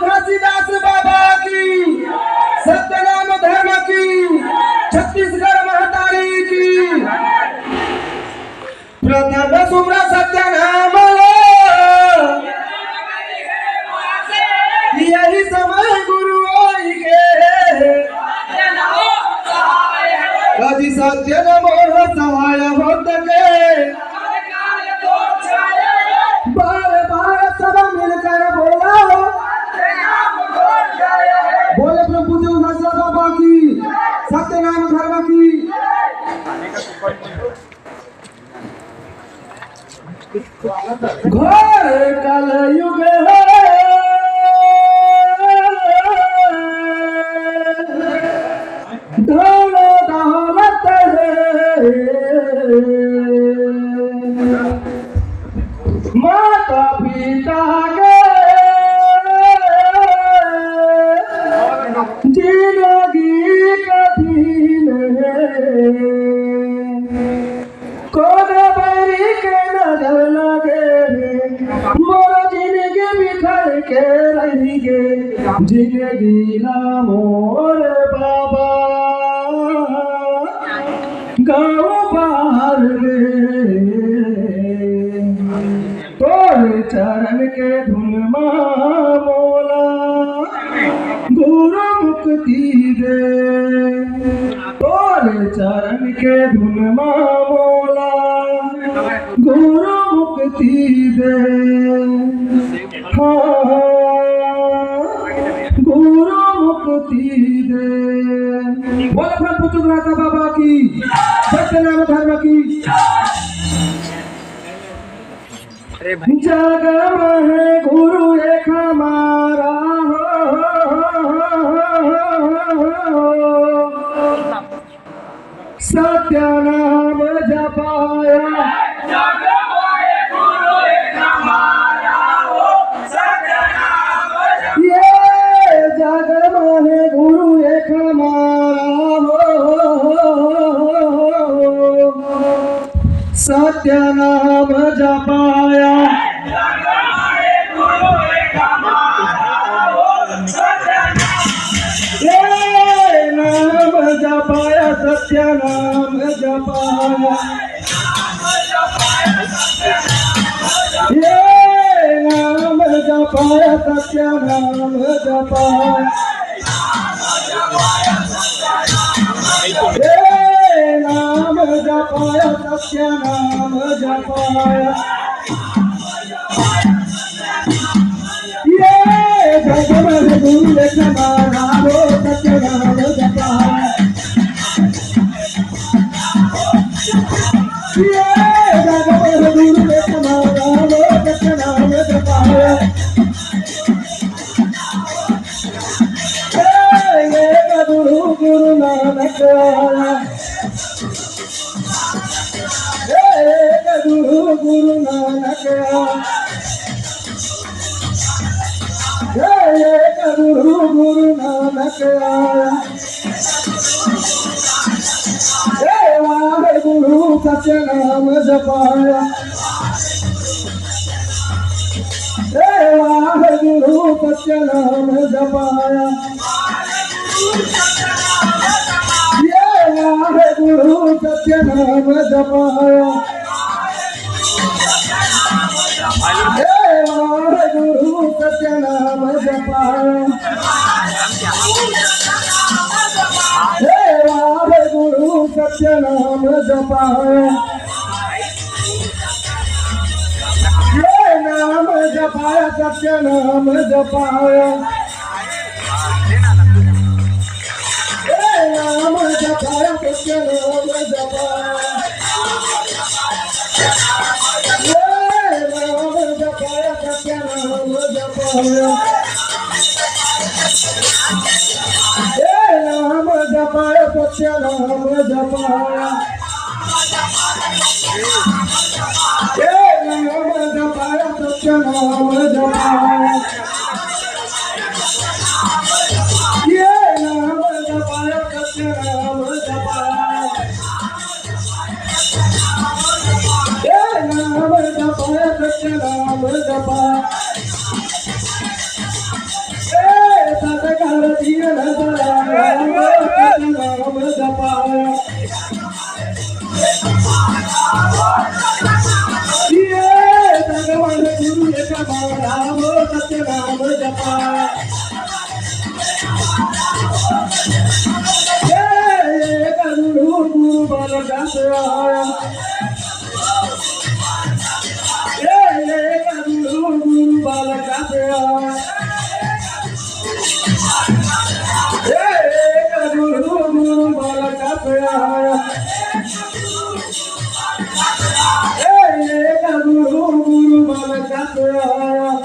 घासीदास बाबा की, सत्यनाम धर्म की, छत्तीसगढ़ महतारी की। प्रथम सुम्र सत्यनाम यही समय गुरु आई के, कदी सत्य नमो सहाय होत के। बार बार सब मिलकर बोला, बोले प्रभु देव घासीदास बाबा की, सत्यनाम धर्म की। घोर कलयुग धन दौलत माता पिता के जिंदगी कठिन है। कौन बरी के नजर लगे, मोर जिंदगी बिखर के रही गे। जिंदगी ना मोर बाबा गाँव बाहर रे, तोरे चरण के धुन मोला गुरु मुक्ति दे। तोरे चरण के धुन मोला गुरु मुक्ति दे। हाँ गुरु मुक्ति दे। बोल अपना पुत्र घासीदास बाबा की, सत्यनाम धर्म की। जग में गुरु एक हमारा सत्यनाम जपाया। ये जग में गुरु एक हमारा सत्यनाम जपाया। नाम जपाया सत्यनाम जपाया। ये नाम जपाया सत्यनाम जपाया। ये नाम जपाया सत्यनाम जपाया। ये जग में गुरु एक हमारा सत्यनाम जपाया। ये जग में गुरु एक हमारा सत्यनाम जपाया। ये गुरु गुरु नानक आया। गुरु गुरु नानक आया। गुरु गुरु नानक आया। गुरु सत्यनाम जपाया। गुरु सत्यनाम जपाया। गुरु सत्यनाम जपाया। गुरु सत्यनाम जपाया। गुरु सत्यनाम जपाया। नाम जपाया सत्यनाम जपाया। नाम जपाया सत्यनाम जपाया। नाम जपाया सत्यनाम जपाया। नाम जपाया सत्यनाम जपाया। नाम जपाया सत्यनाम जपाया। ये नाम जपाया सत्यनाम जपाया। ये नाम जपाया सत्यनाम जपाया। तीन नंतराया नाम जपाया भगवान गुरु एक बारा हो सत्य नाम जपाया गुरु गुरु बल दास आया गुरु गुरु बल दास आया गुरु गुरु बल दास आया गुरु गुरु बल दास आया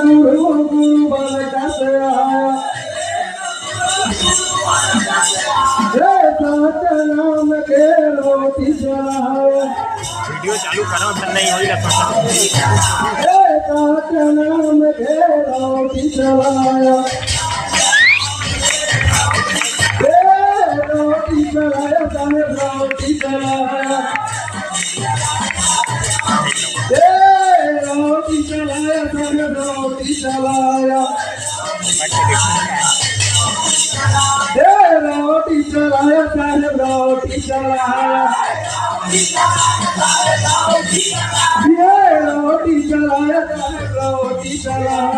गुरु गुरु बल दास आया नाम के रोटी चलाया वीडियो चालू करो फिर नहीं होई रखा नाम के रोटी चलाया रोटी चलाया साहेब रोटी चलाया रोटी चलाया साहेब रोटी चलाया रोटी चलाया साहेब रोटी चलाया रोटी चलाया साहेब रोटी चलाया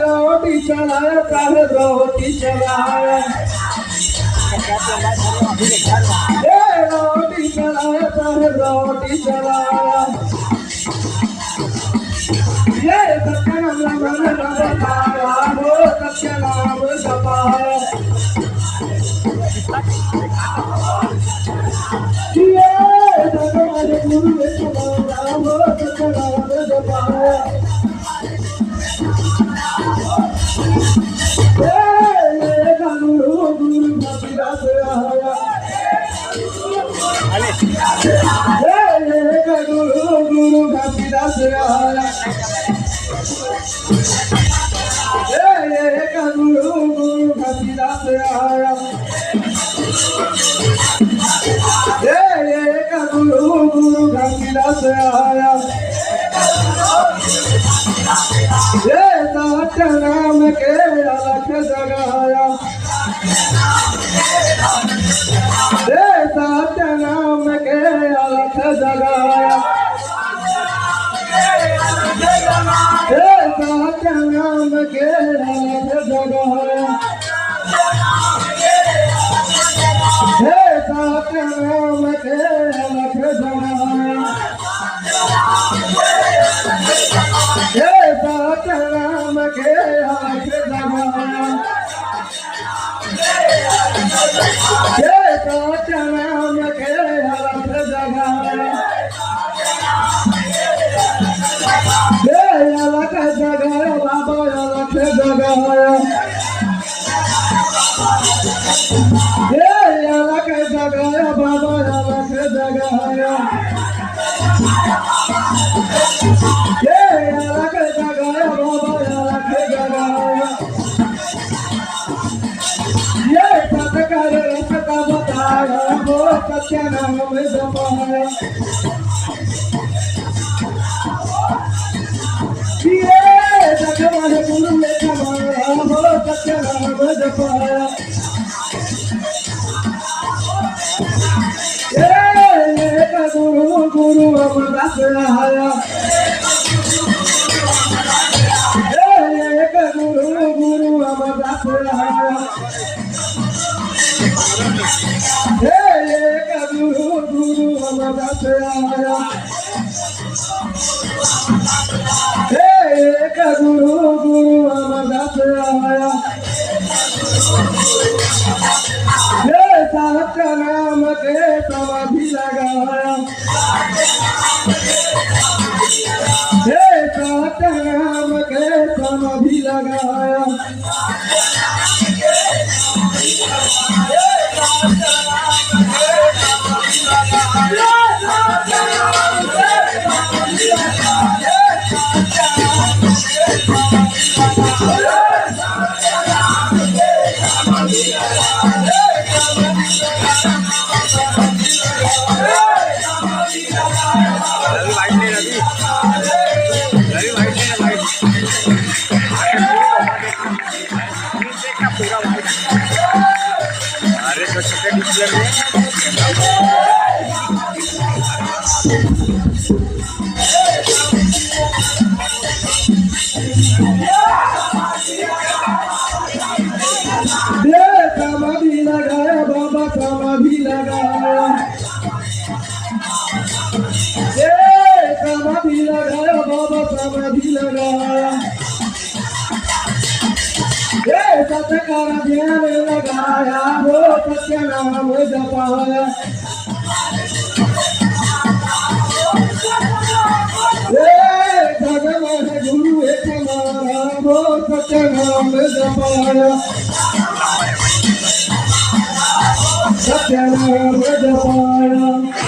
रोटी चलाया साहेब रोटी चलाया रोटी चलाया साहेब रोटी चलाया सत्य नाम जपाया हो सत्य नाम जपाया भगवान गुरु एक बारा हो सत्य नाम जपाया गुरु गुरु दास आया गुरु गुरु दास आया गुरु गुरु दास आया गुरु गुरु दास आया सत्य नाम के अलख जगाया सत्य नाम के अलख जगाया सत्य नाम के अलख जगाया सत्य नाम के अलख जगाया सत्य नाम के अलख जगाया सत्य नाम के अलख जगाया अलख जगाया बाबा अलख जगाया अलख जगाया बाबा अलख जगाया अलख जगाया बाबा अलख जगाया सतकर रसता बताया वो सत्य नाम जपाया भगवान गुरु एक बारा हो सत्य नाम जपाया गुरु गुरु अमरदास आया गुरु गुरु अमरदास आया गुरु गुरु अमरदास आया गुरु गुरु अमरदास आया सत्य नाम के समाधि लगाया सत्य नाम के समाधि लगाया Yeah. दे समाधि लगाया बाबा समाधि लगाया दे समाधि लगाया बाबा समाधि लगाया दे सत्कार ध्यान लगाया वो सत्य नाम जपाया भगवान गुरु एक हमारा वो सत्य नाम जपाया सत्य नाम जपाया।